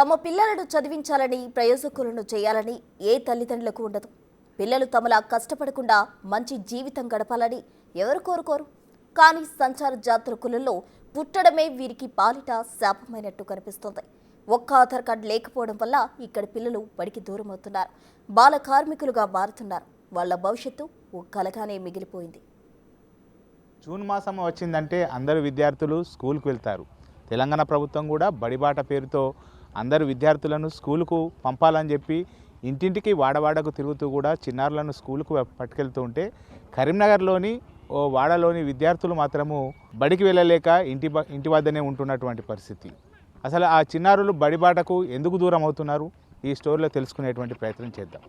తమ పిల్లలను చదివించాలని ప్రయోజకులను చేయాలని ఏ తల్లిదండ్రులకు ఉండదు. పిల్లలు తమలా కష్టపడకుండా మంచి జీవితం గడపాలని ఎవరు కోరుకోరు. కానీ సంచార జాతుల కులంలో పుట్టడమే వీరికి పాలిట శాపమైనట్టు కనిపిస్తోంది. ఒక్క ఆధార్ కార్డు లేకపోవడం వల్ల ఇక్కడి పిల్లలు బడికి దూరం అవుతున్నారు. బాల కార్మికులుగా మారుతున్నారు. వాళ్ల భవిష్యత్తు ఓ కలగానే మిగిలిపోయింది. జూన్ మాసం వచ్చిందంటే అందరు విద్యార్థులు స్కూల్కి వెళ్తారు. తెలంగాణ ప్రభుత్వం కూడా బడిబాట పేరుతో అందరు విద్యార్థులను స్కూలుకు పంపాలని చెప్పి ఇంటింటికి వాడవాడకు తిరుగుతూ కూడా చిన్నారులను స్కూలుకు పట్టుకెళ్తూ ఉంటే కరీంనగర్లోని ఓ వాడలోని విద్యార్థులు మాత్రము బడికి వెళ్ళలేక ఇంటి వద్దనే ఉంటున్నటువంటి పరిస్థితి. అసలు ఆ చిన్నారులు బడిబాటకు ఎందుకు దూరం అవుతున్నారు? ఈ స్టోరీలో తెలుసుకునేటువంటి ప్రయత్నం చేద్దాం.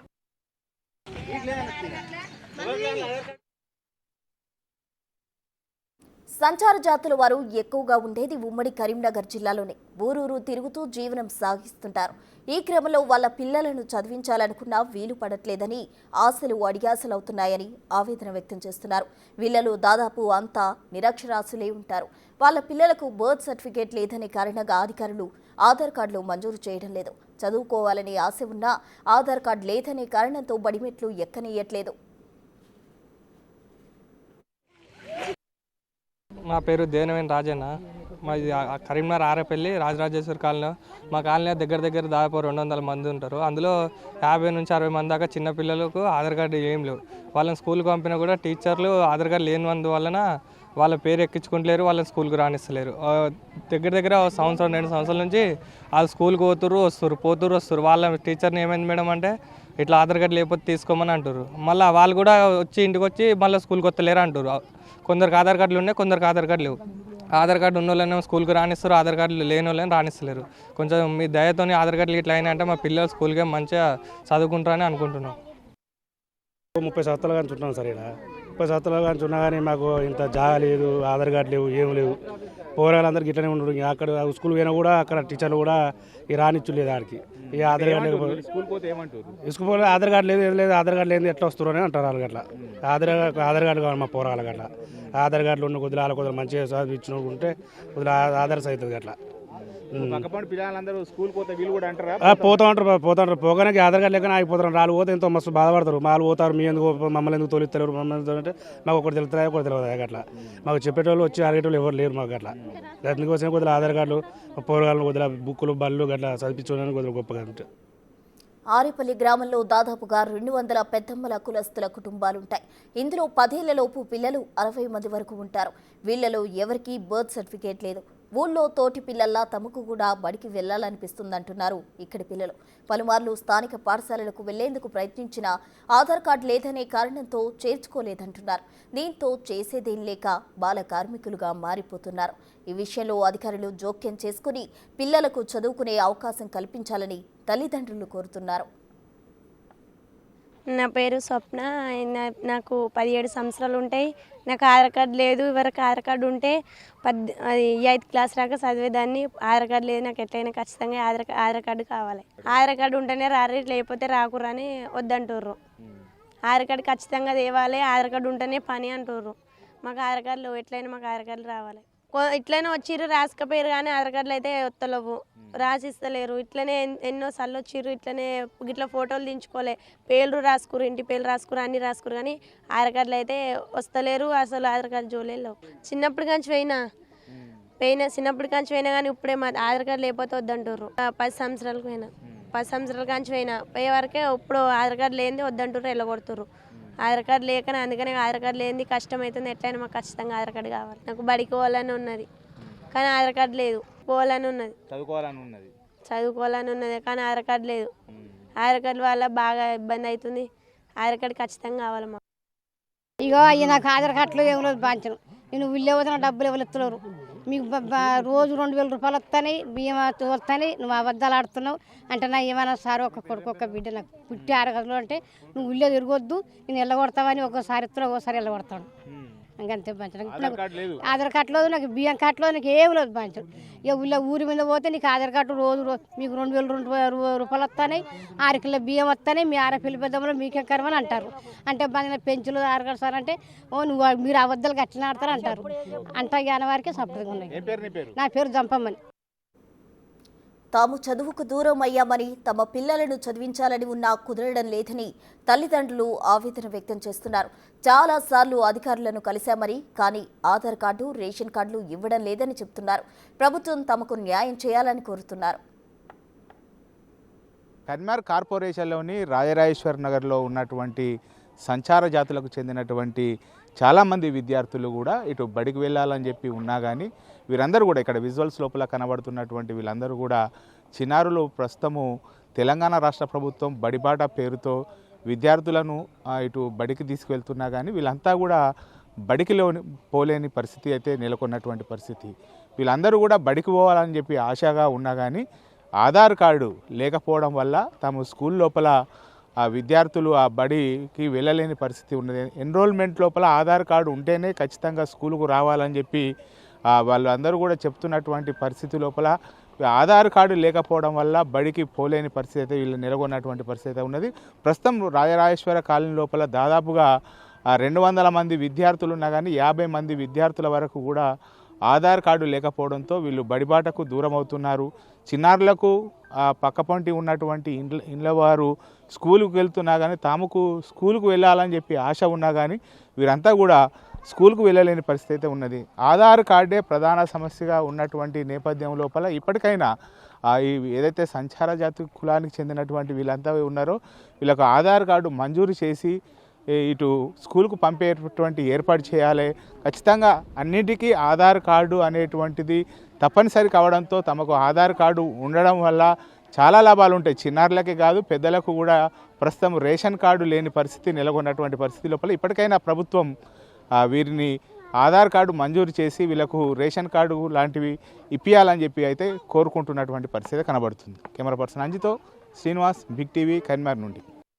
సంచార జాతుల వారు ఎక్కువగా ఉండేది ఉమ్మడి కరీంనగర్ జిల్లాలోనే. ఊరూరు తిరుగుతూ జీవనం సాగిస్తుంటారు. ఈ క్రమంలో వాళ్ళ పిల్లలను చదివించాలనుకున్నా వీలు పడట్లేదని, ఆశలు అడియాసలవుతున్నాయని ఆవేదన వ్యక్తం చేస్తున్నారు. వీళ్ళలో దాదాపు అంతా నిరక్షరాస్యులే ఉంటారు. వాళ్ళ పిల్లలకు బర్త్ సర్టిఫికేట్ లేదనే కారణంగా అధికారులు ఆధార్ కార్డులు మంజూరు చేయడం లేదు. చదువుకోవాలని ఆశ ఉన్నా ఆధార్ కార్డు లేదనే కారణంతో బడిమెట్లు ఎక్కనియట్లేదు. నా పేరు దేవనవేని రాజన్న. మాది కరీంనగర్ ఆరేపల్లి రాజరాజేశ్వరి కాలనీ. మా కాలనీ దగ్గర దాదాపు 200 మంది ఉంటారు. అందులో 50 నుంచి 60 మంది దాకా చిన్నపిల్లలకు ఆధార్ కార్డు ఏం లేవు. వాళ్ళని స్కూల్కి పంపినా కూడా టీచర్లు ఆధార్ కార్డు లేనివల్ల వాళ్ళ పేరు ఎక్కించుకుంటలేరు, వాళ్ళని స్కూల్కి రానిస్తలేరు. దగ్గర 1 సంవత్సరం 2 సంవత్సరాల నుంచి వాళ్ళు స్కూల్కి పోతురు. వాళ్ళ టీచర్ని ఏమైంది మేడం అంటే ఇట్లా ఆధార్ కార్డు లేకపోతే తీసుకోమని అంటారు. మళ్ళీ వాళ్ళు కూడా ఇంటికి వచ్చి మళ్ళీ స్కూల్కి వస్తలేరు అంటారు. కొందరికి ఆధార్ కార్డులు ఉన్నాయి, కొందరికి ఆధార్ కార్డు లేవు. ఆధార్ కార్డు ఉన్న వాళ్ళని స్కూల్కి రానిస్తారు, ఆధార్ కార్డులు లేని వాళ్ళని రానిస్తలేరు. కొంచెం మీ దయతో ఆధార్ కార్డులు ఇట్లా అయినా అంటే మా పిల్లలు స్కూల్కి మంచిగా చదువుకుంటారని అనుకుంటున్నాం. 30 సంవత్సరాలు కానీ చుట్టాం సార్. ఇక్కడ 30 సంవత్సరాలు కానీ చున్నా కానీ మాకు ఇంత జాగా లేదు, ఆధార్ కార్డు లేవు, ఏం లేవు. పోరాళ్ళందరికీ ఇట్లనే ఉండరు. అక్కడ స్కూల్ పోయినా కూడా అక్కడ టీచర్లు కూడా ఈ రానిచ్చు లేదు. ఆడికి ఇక ఆధార్ కార్డు లేకపోతే స్కూల్ పోతే ఆధార్ కార్డు లేదు, ఆధార్ కార్డు లేదు ఎట్లా వస్తారు అని అంటారు. వాళ్ళకి అట్లా ఆధార్ కార్డు కావాలి మా పోరాళ్ళకి. అట్లా ఆధార్ కార్డులు ఉన్న కొద్దిగా వాళ్ళ కొద్దిగా మంచిగా చదివించిన ఉంటే కొద్దిగా ఆధార్ అవుతుంది. అట్లా పోతా ఉంటారు. పోగానే ఆధార్ కార్డు లేక ఆగిపోతారు. వాళ్ళు పోతే ఎంతో మస్తు బాధపడతారు. వాళ్ళు పోతారు, మీ ఎందుకు మమ్మల్ని ఎందుకు తోలిస్తారు, మమ్మల్ని అంటే మాకు ఒకటి తెలుస్తుంది, ఒకటి తెలియదు. అట్లా మాకు చెప్పేటోళ్ళు వచ్చి అడిగేటోళ్ళు ఎవరు లేరు మాకు. అట్లా దానికోసం కొద్దిగా ఆధార్ కార్డులు పోరగాళ్ళు కొద్దిగా బుక్కులు బళ్ళు అట్లా చదివించుకోవడానికి కొద్దిగా గొప్పగా ఉంటాయి. ఆరేపల్లి గ్రామంలో దాదాపుగా 200 పెద్దమ్మల కులస్తుల కుటుంబాలుంటాయి. ఇందులో 10 ఏళ్లలోపు పిల్లలు 60 మంది వరకు ఉంటారు. వీళ్లలో ఎవరికీ బర్త్ సర్టిఫికేట్ లేదు. ఊళ్ళో తోటి పిల్లల్లా తమకు కూడా బడికి వెళ్లాలనిపిస్తుందంటున్నారు ఇక్కడి పిల్లలు. పలుమార్లు స్థానిక పాఠశాలలకు వెళ్లేందుకు ప్రయత్నించినా ఆధార్ కార్డు లేదనే కారణంతో చేర్చుకోలేదంటున్నారు. దీంతో చేసేదేం లేక బాల కార్మికులుగా మారిపోతున్నారు. ఈ విషయంలో అధికారులు జోక్యం చేసుకుని పిల్లలకు చదువుకునే అవకాశం కల్పించాలని తల్లిదండ్రులు కోరుతున్నారు. నా పేరు స్వప్న. నాకు 17 సంవత్సరాలు ఉంటాయి. నాకు ఆధార్ కార్డు లేదు. ఎవరికి ఆధార్ కార్డు ఉంటే 8th క్లాస్ దాకా చదివేదాన్ని. ఆధార్ కార్డు లేదు. నాకు ఎట్లయినా ఖచ్చితంగా ఆధార్ కార్డు కావాలి. ఆధార్ కార్డు ఉంటేనే రారు, లేకపోతే రాకురని వద్దంటుర్రు. ఆధార్ కార్డు ఖచ్చితంగా తేవాలి. ఆధార్ కార్డు ఉంటేనే పని అంటుర్రు. మాకు ఆధార్ కార్డులు ఎట్లయినా మాకు ఆధార్ కార్డులు రావాలి. ఇట్లనే వచ్చిర్రు రాసుకపోయారు కానీ ఆధార్ కార్డులు అయితే వస్తలేవు, రాసిస్తలేరు. ఇట్లనే ఎన్నో సార్లు వచ్చిర్రు. ఇట్లనే ఇట్లా ఫోటోలు దించుకోలే, పేర్లు రాసుకురు, ఇంటి పేర్లు రాసుకురు, అన్ని రాసుకురు కానీ ఆధార్ కార్డులు అయితే వస్తలేరు. అసలు ఆధార్ కార్డు జోలేవు. చిన్నప్పటి నుంచి పోయినా కానీ ఇప్పుడే మా ఆధార్ కార్డు లేకపోతే వద్దంటారు. 10 సంవత్సరాలకు పోయినా, 10 సంవత్సరాల కాంచి పోయే వరకే ఇప్పుడు ఆధార్ కార్డు లేనిది వద్దంటారు, వెళ్ళగొడుతుర్రు. ఆధార్ కార్డు లేకనే అందుకనే ఆధార్ కార్డు లేనిది కష్టం అవుతుంది. ఎట్లయినా మాకు ఖచ్చితంగా ఆధార్ కార్డు కావాలి. నాకు బడికి పోవాలని ఉన్నది కానీ ఆధార్ కార్డు లేదు. పోవాలని ఉన్నది, చదువుకోవాలని ఉన్నది కానీ ఆధార్ కార్డు లేదు. ఆధార్ కార్డు వల్ల బాగా ఇబ్బంది అవుతుంది. ఆధార్ కార్డు ఖచ్చితంగా కావాలి మాకు. ఇగో అయ్యి నాకు ఆధార్ కార్డులో ఏం లేదు బాంచను. నేను వీళ్ళు పోతున్నా డబ్బులు ఎవరు ఇస్తున్నారు. మీకు రోజు 2000 రూపాయలు వస్తాయి, బియ్యం వస్తాయి. నువ్వు అబద్ధాలు ఆడుతున్నావు అంటే నా ఏమైనా సార్ ఒక కొడుకు ఒక బిడ్డ నాకు పుట్టి 6 గదులు అంటే నువ్వు ఇల్లే తిరగొద్దు, నేను వెళ్ళగొడతావని ఒకసారి ఇస్తున్నావు, ఒకసారి వెళ్ళగొడతాను. ఇంకంతే పంచడం. ఆధార్ కార్డు లేదు, నాకు బియ్యం కార్డులో నాకు ఏమి లేదు పంచడం. ఇక ఊరి మీద పోతే నీకు ఆధార్ కార్డు రోజు మీకు 2000 రూపాయలు వస్తాయి, 6 కిలో బియ్యం వస్తాయి, మీ 6 పిల్లల పెద్దమ్మలో మీకేం కరమని అంటారు. అంటే పెంచులు ఆధార్ కార్డు సార్ అంటే మీరు అబద్ధాలు గట్టిన ఆడతారు అంటారు. అంటా జ్ఞాన వారికి సపరేట్గా ఉన్నాయి. నా పేరు జంపమ్మని. తాము చదువుకు దూరం అయ్యామని తమ పిల్లలను చదివించాలని ఉన్నా కుదరడం లేదని తల్లిదండ్రులు ఆవేదన వ్యక్తం చేస్తున్నారు. చాలాసార్లు అధికారులను కలిశామని కానీ ఆధార్ కార్డు, రేషన్ కార్డులు ఇవ్వడం లేదని చెబుతున్నారు. ప్రభుత్వం తమకు న్యాయం చేయాలని కోరుతున్నారు. కరీంనగర్ కార్పొరేషన్లోని రాజరాజేశ్వర్ నగర్లో ఉన్నటువంటి సంచార జాతులకు చెందినటువంటి చాలామంది విద్యార్థులు కూడా ఇటు బడికి వెళ్ళాలని చెప్పి ఉన్నా కానీ వీరందరూ కూడా ఇక్కడ విజువల్స్ లోపల కనబడుతున్నటువంటి వీళ్ళందరూ కూడా చిన్నారులు ప్రస్తుతము తెలంగాణ రాష్ట్ర ప్రభుత్వం బడిబాట పేరుతో విద్యార్థులను ఇటు బడికి తీసుకువెళ్తున్నా కానీ వీళ్ళంతా కూడా బడికి పోలేని పరిస్థితి అయితే నెలకొన్నటువంటి పరిస్థితి. వీళ్ళందరూ కూడా బడికి పోవాలని చెప్పి ఆశగా ఉన్నా కానీ ఆధార్ కార్డు లేకపోవడం వల్ల తాము స్కూల్ లోపల విద్యార్థులు ఆ బడికి వెళ్ళలేని పరిస్థితి ఉన్నది. ఎన్రోల్మెంట్ లోపల ఆధార్ కార్డు ఉంటేనే ఖచ్చితంగా స్కూలుకు రావాలని చెప్పి వాళ్ళందరూ కూడా చెప్తున్నటువంటి పరిస్థితి లోపల ఆధార్ కార్డు లేకపోవడం వల్ల బడికి పోలేని పరిస్థితి అయితే వీళ్ళు నెలకొన్నటువంటి పరిస్థితి అయితే ఉన్నది. ప్రస్తుతం రాజరాజేశ్వర కాలనీ లోపల దాదాపుగా 200 మంది విద్యార్థులు ఉన్నా కానీ 50 మంది విద్యార్థుల వరకు కూడా ఆధార్ కార్డు లేకపోవడంతో వీళ్ళు బడిబాటకు దూరం అవుతున్నారు. చిన్నారులకు పక్కపంటి ఉన్నటువంటి ఇండ్ల వారు స్కూలుకు వెళ్తున్నా కానీ తాముకు స్కూలుకు వెళ్ళాలని చెప్పి ఆశ ఉన్నా కానీ వీరంతా కూడా స్కూలుకు వెళ్ళలేని పరిస్థితి అయితే ఉన్నది. ఆధార్ కార్డే ప్రధాన సమస్యగా ఉన్నటువంటి నేపథ్యం లోపల ఇప్పటికైనా ఈ ఏదైతే సంచార జాతి కులానికి చెందినటువంటి వీళ్ళంతా ఉన్నారో వీళ్ళకు ఆధార్ కార్డు మంజూరు చేసి ఇటు స్కూల్కు పంపేటువంటి ఏర్పాటు చేయాలి. ఖచ్చితంగా అన్నింటికీ ఆధార్ కార్డు అనేటువంటిది తప్పనిసరి కావడంతో తమకు ఆధార్ కార్డు ఉండడం వల్ల చాలా లాభాలు ఉంటాయి. చిన్నారులకే కాదు పెద్దలకు కూడా ప్రస్తుతం రేషన్ కార్డు లేని పరిస్థితి నెలకొన్నటువంటి పరిస్థితి లోపల ఇప్పటికైనా ప్రభుత్వం వీరిని ఆధార్ కార్డు మంజూరు చేసి వీళ్ళకు రేషన్ కార్డు లాంటివి ఇప్పియాలని చెప్పి అయితే కోరుకుంటున్నటువంటి పరిస్థితి కనబడుతుంది. కెమెరా పర్సన్ అంజితో శ్రీనివాస్, బిగ్ టీవీ, కరీంనగర్ నుండి.